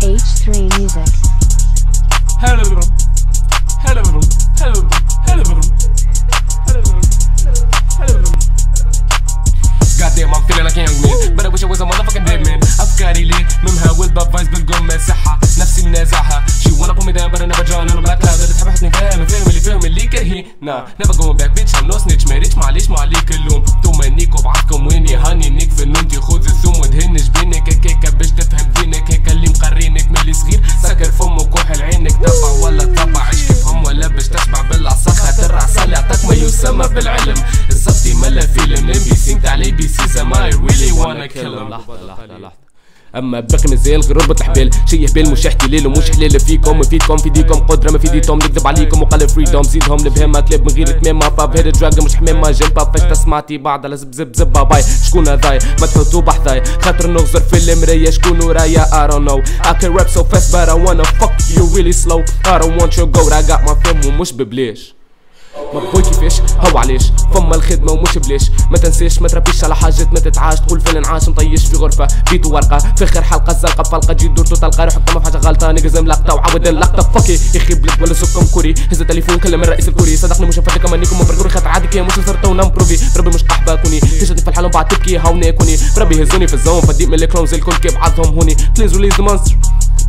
H3 Music. Goddamn, I'm feeling like a young man, but I wish I was a motherfucking dead man. أفكاري ليه ممهول بفايز بالقمة صحة نفسي منازعها. She wanna put me down but I never join. أنا black cloud اللي تحبحتني فاهم اللي كرهي. Nah, never going back bitch I'm no snitch. ما ريتش معليش معليك اللوم. تمنيك وبعضكم وين يهنينيك في النوم تاخذ الثوم ودهن جبينك هكاكا باش تفهم دينك. هيك اللي مقرينك من اللي صغير سكر فمك وحل عينك. تبع ولا تبع عيش كيفهم ولا باش تشبع بالعصا. الرعصة اللي عطاك ما يسمى بالعلم. الزبطي ملا فيلم الام تاع لي بي سي زعما I really wanna kill him. لحظة اما باقي مازال غير ربط الحبال. شي هبال مش احتلال ومش حلال فيكم وفيدكم في ديكم قدره ما في ديتهم نكذب عليكم وقال فريدوم زيدهم لبهمه كلاب من غير تمام فاب هيد دراج مش حمامه جنبا فاش تسمعتي بعض على زب زب زب باي. شكون هذايا ما تحطوا بحذايا خاطر نغزر في المرايه. شكون ورايا I don't know I can rap so fast but I wanna fuck you really slow. I don't want your goat I got my fam ومش ببلاش. ما بقول كيفاش هو علاش فما الخدمه ومش بلاش. ما تنساش ما تربيش على حاجات ما تتعاش. تقول فين عاش مطيش في غرفه بيت ورقه في اخر حلقه الزلقه فلقه تجي دورتو تلقى روحك تما في حاجه غلطه. نقزم لقطه وعاود اللقطه فكي يخي بلك ولا سكم كوري. هز التليفون كلم الرئيس الكوري صدقني مش نفدك اما نيكم برجوري خاطر عادي كي مش صرت ونمبروفي. بربي مش قحبه كوني تشدني في الحلم بعد تبكي هاوني كوني. بربي هزوني في الزون فديت من الكلونز الكل كي بعضهم هوني. بليز ريليز ذا مونستر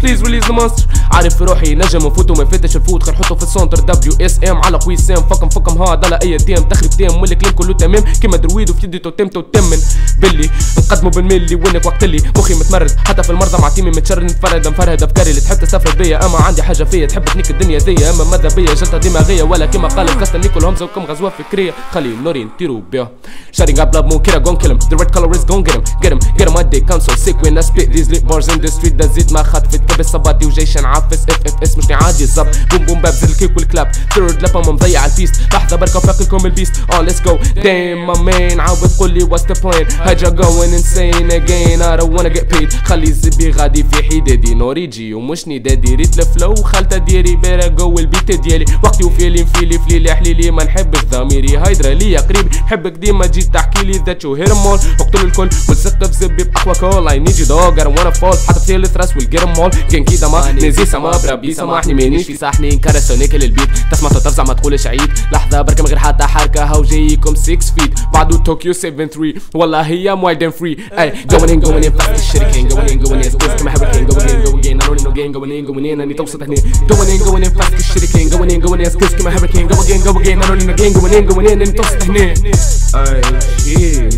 بليز ريليز ذا مونستر. عارف في روحي نجم نفوتو ما نفتش الفوت خير حطو في السونتر WSM على قوي سام فكم هاد على اي تيم تخرب تيم والكلام كله تمام كيما درويد وفي يدي تمن باللي نقدمو بالملي وينك وقت اللي مخي متمرد حتى في المرضى مع تيمي متشرد نتفرد مفرهد افكاري اللي تحب تسافر بيا. اما عندي حاجه فيا تحب تنيك الدنيا ديا. اما ماذا بيا جلطه دماغيه ولا كيما قال غسل كل همزه وكم غزوه فكريه. خلي نوري نطيرو بيها shutting up blood moon kid I gon' kill him. The red color is gon' get him my dick I'm so sick when I spit these lit bars in the street. ده زيد ما خطفت كبس صباتي وجيش نعفس اف مش عادي الزب بوم بوم باب زي الكيك والكلاب. ثيرد لابا ما مضيع البيست لحظه بركه فاكلكم البيست. let's go damn my man عاود قولي what's the plan. هجا going insane again I don't wanna get paid. خلي الزبي غادي في حدادي نوريجي ومش ندادي ريت الفلو خالته ديري بيرا جو البيت ديالي. وقتي وفيلي مفيلي فليلي حليلي ما نحبش ضميري هيدرا ليا قريب نحبك ديما تجي تحكي لي ذات يو هير مول. اقتل الكل وتسق في زبي بقهوه كول I need you dog I don't wanna fall. حتى في الثراس will get them all كان كيدا ما نزي سما بربي سامحني مانيش في صحني انكرس ناكل البيت. تسمع تفزع ما تقولش عيد لحظه بركه من غير حتى حركه هاو جايكم 6 فيت بعدو طوكيو 73 والله هي مواي دام فري. اي going in فاست الشركين going in سبيس كما هابركين going in I don't know going in اني توصل هنا going in فاست الشركين going in سبيس كما هابركين going in I don't know going in اني توصل هنا. اي شي